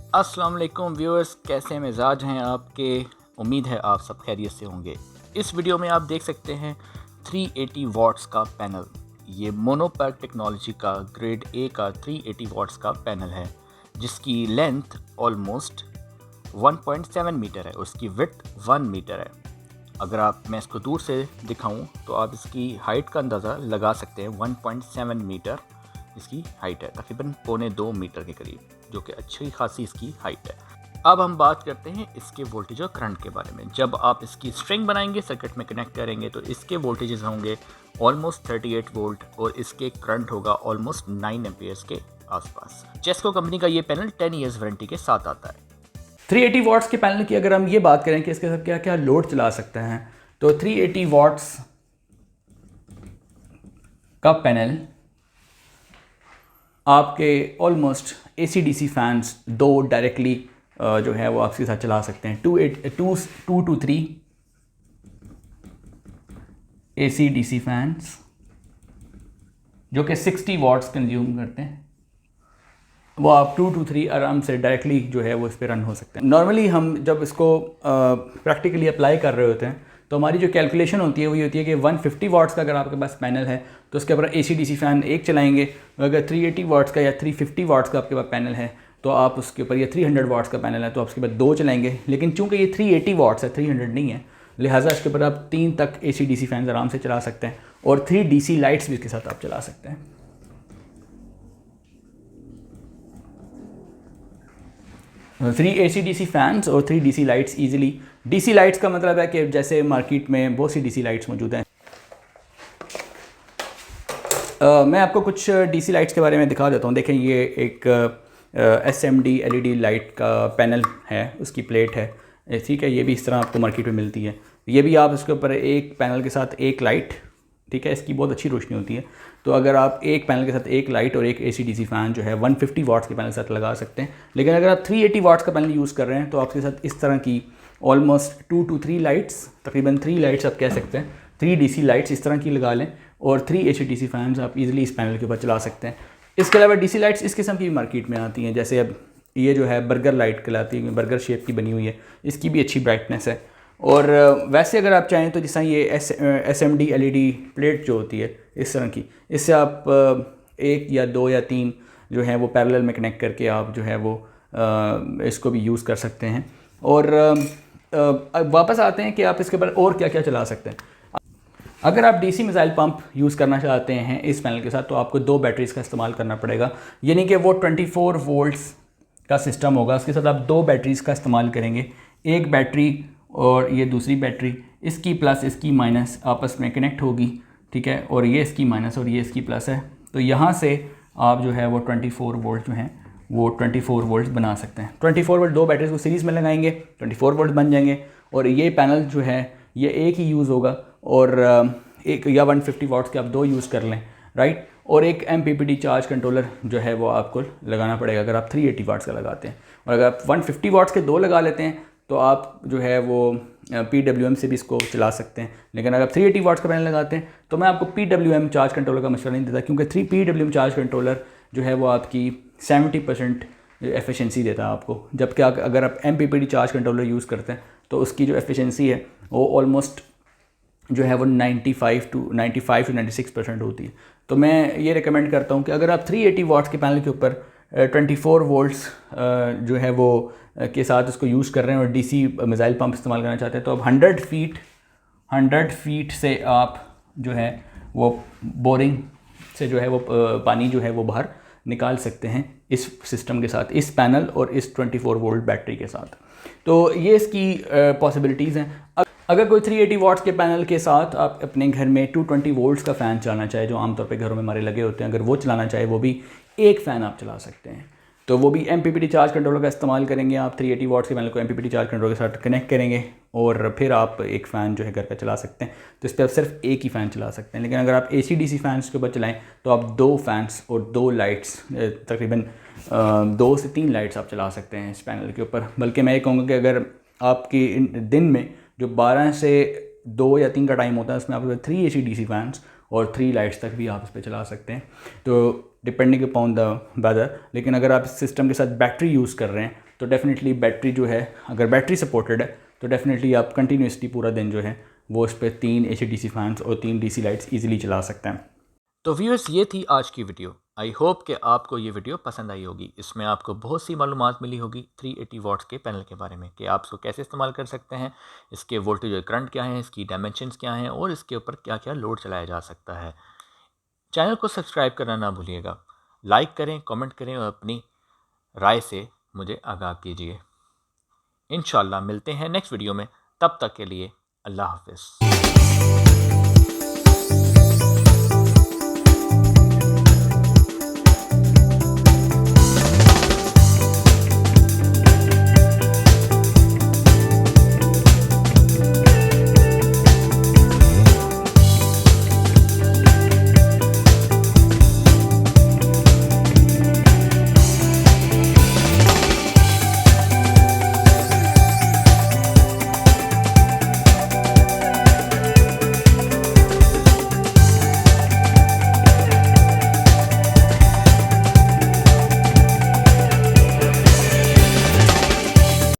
अस्सलाम वालेकुम व्यूअर्स, कैसे मिजाज हैं आपके। उम्मीद है आप सब खैरियत से होंगे। इस वीडियो में आप देख सकते हैं 380 वाट्स का पैनल। ये मोनोपैक टेक्नोलॉजी का ग्रेड ए का 380 वाट्स का पैनल है, जिसकी लेंथ ऑलमोस्ट 1.7 मीटर है, उसकी विड्थ 1 मीटर है। अगर मैं इसको दूर से दिखाऊं तो आप इसकी हाइट का अंदाज़ा लगा सकते हैं। 1.7 मीटर इसकी हाइट है, तकरीबन 1.25 मीटर के करीब, जो कि अच्छी खासी इसकी हाइट है। अब हम बात करते हैं इसके वोल्टेज और करंट के बारे में। जब आप इसकी स्ट्रिंग बनाएंगे, सर्किट में कनेक्ट करेंगे, तो इसके वोल्टेजेस होंगे ऑलमोस्ट 38 वोल्ट और इसके करंट होगा ऑलमोस्ट 9 एम्पियर्स के आसपास। चेस्को कंपनी का ये पैनल 10 ईयर्स वारंटी के साथ आता है। 380 वाट्स के पैनल की अगर हम ये बात करें कि इसके साथ क्या क्या लोड चला सकते हैं, तो 380 वाट्स का पैनल आपके ऑलमोस्ट AC DC फैंस दो डायरेक्टली जो है वो आपके साथ चला सकते हैं। 2 to 3 AC DC फैंस जो कि 60 वाट्स कंज्यूम करते हैं, वो आप 2 to 3 आराम से डायरेक्टली जो है वो इस पर रन हो सकते हैं। नॉर्मली हम जब इसको प्रैक्टिकली अप्लाई कर रहे होते हैं तो हमारी जो कैलकुलेशन होती है वो ये होती है कि 150 वाट्स का अगर आपके पास पैनल है तो उसके ऊपर AC DC फ़ैन एक चलाएंगे। अगर 380 वाट्स का या 350 वाट्स का आपके पास पैनल है तो आप उसके ऊपर, या 300 वाट्स का पैनल है तो आप उसके बाद दो चलाएंगे। लेकिन चूंकि ये 380 वाट्स है, 300 नहीं है, लिहाजा इसके ऊपर आप 3 तक AC DC फैंस आराम से चला सकते हैं और 3 DC लाइट्स भी इसके साथ आप चला सकते हैं। 3 AC DC फैंस और 3 DC lights easily. DC lights का मतलब है कि जैसे मार्केट में बहुत सी DC लाइट्स मौजूद हैं। मैं आपको कुछ DC लाइट्स के बारे में दिखा देता हूँ। देखें, ये एक SMD LED लाइट का पैनल है, उसकी प्लेट है, ठीक है। ये भी इस तरह आपको मार्केट में मिलती है। ये भी आप इसके ऊपर एक पैनल के साथ एक लाइट, ठीक है, इसकी बहुत अच्छी रोशनी होती है। तो अगर आप एक पैनल के साथ एक लाइट और एक AC DC फ़ैन जो है 150 वाट्स के पैनल के साथ लगा सकते हैं। लेकिन अगर आप 380 वाट्स का पैनल यूज़ कर रहे हैं तो आपके साथ इस तरह की ऑलमोस्ट 2 to 3 लाइट्स, तकरीबन 3 लाइट्स आप कह सकते हैं, 3 DC लाइट्स इस तरह की लगा लें और 3 AC DC फैंस आप इजीली इस पैनल के ऊपर चला सकते हैं। इसके अलावा DC लाइट्स इस किस्म की भी मार्केट में आती हैं। जैसे अब ये जो है बर्गर लाइट कहलाती है, बर्गर शेप की बनी हुई है, इसकी भी अच्छी ब्राइटनेस है। और वैसे अगर आप चाहें तो जैसा ये SMD LED प्लेट जो होती है इस तरह की, इससे आप एक या दो या तीन जो है वो पैरेलल में कनेक्ट करके आप जो है वो इसको भी यूज़ कर सकते हैं। और वापस आते हैं कि आप इसके ऊपर और क्या क्या चला सकते हैं। अगर आप DC मिसाइल पंप यूज़ करना चाहते हैं इस पैनल के साथ तो आपको 2 बैटरीज़ का इस्तेमाल करना पड़ेगा, यानी कि वो 24 वोल्ट्स का सिस्टम होगा। उसके साथ आप 2 बैटरीज़ का इस्तेमाल करेंगे। एक बैटरी और ये दूसरी बैटरी, इसकी प्लस इसकी माइनस आपस में कनेक्ट होगी, ठीक है, और ये इसकी माइनस और ये इसकी प्लस है। तो यहाँ से आप जो है वो 24 वोल्ट जो हैं वो 24 वोल्ट बना सकते हैं। 24 वोल्ट 2 बैटरीज को सीरीज़ में लगाएंगे, 24 वोल्ट बन जाएंगे। और ये पैनल जो है ये एक ही यूज़ होगा, और एक या 150 वाट्स के आप 2 यूज़ कर लें, राइट। और एक MPPT चार्ज कंट्रोलर जो है वो आपको लगाना पड़ेगा अगर आप 380 वाट्स का लगाते हैं। और अगर आप 150 वाट्स के 2 लगा लेते हैं तो आप जो है वो PWM से भी इसको चला सकते हैं। लेकिन अगर आप 380 वाट्स का पैनल लगाते हैं तो मैं आपको PWM चार्ज कंट्रोलर का मशवरा नहीं देता, क्योंकि 3 PWM चार्ज कंट्रोलर जो है वो आपकी 70% एफिशिएंसी देता है आपको। जबकि अगर आप MPPT चार्ज कंट्रोलर यूज़ करते हैं तो उसकी जो एफिशिएंसी है वो ऑलमोस्ट जो है वो 95 to 96% होती है। तो मैं ये रिकमेंड करता हूँ कि अगर आप 380 वाट्स के पैनल के ऊपर 24 वोल्ट्स जो है वो के साथ इसको यूज़ कर रहे हैं और DC मिसाइल पंप इस्तेमाल करना चाहते हैं तो अब 100 फीट से आप जो है वो बोरिंग से जो है वो पानी जो है वो बाहर निकाल सकते हैं इस सिस्टम के साथ, इस पैनल और इस 24 वोल्ट बैटरी के साथ। तो ये इसकी पॉसिबिलिटीज़ हैं। अगर कोई 380 वाट्स के पैनल के साथ आप अपने घर में 220 वोल्ट्स का फ़ैन चलाना चाहे, जो आमतौर पे घरों में हमारे लगे होते हैं, अगर वो चलाना चाहे, वो भी एक फ़ैन आप चला सकते हैं। तो वो भी MPPT चार्ज कंट्रोलर का इस्तेमाल करेंगे। आप 380 वाट्स के पैनल को MPPT चार्ज कंट्रोलर के साथ कनेक्ट करेंगे और फिर आप एक फ़ैन जो है घर का चला सकते हैं। तो इस पर आप सिर्फ एक ही फ़ैन चला सकते हैं। लेकिन अगर आप AC DC फैंस के ऊपर चलाएँ तो आप 2 फैंस और 2 लाइट्स, तकरीबन 2 से 3 लाइट्स आप चला सकते हैं इस पैनल के ऊपर। बल्कि मैं ये कहूँगा कि अगर आपकी दिन में जो 12 से 2 या 3 का टाइम होता है उसमें आप 3 AC DC फैंस और 3 लाइट्स तक भी आप इस पर चला सकते हैं, तो डिपेंडिंग अपॉन द वेदर। लेकिन अगर आप इस सिस्टम के साथ बैटरी यूज़ कर रहे हैं तो डेफिनेटली बैटरी जो है, अगर बैटरी सपोर्टेड है तो डेफिनेटली आप कंटिन्यूसली पूरा दिन जो है वो उस पर 3 AC/DC फैंस और 3 DC लाइट्स ईजिली चला सकते हैं। तो व्यूअर्स, ये थी आज की वीडियो। आई होप कि आपको ये वीडियो पसंद आई होगी। इसमें आपको बहुत सी मालूमात मिली होगी 380 वाट्स के पैनल के बारे में कि आप इसको कैसे इस्तेमाल कर सकते हैं, इसके वोल्टेज और करंट क्या हैं, इसकी डायमेंशंस क्या हैं और इसके ऊपर क्या क्या लोड चलाया जा सकता है। चैनल को सब्सक्राइब करना ना भूलिएगा। लाइक करें, कमेंट करें और अपनी राय से मुझे आगाह कीजिए। इंशाल्लाह मिलते हैं नेक्स्ट वीडियो में। तब तक के लिए अल्लाह हाफ़िज़।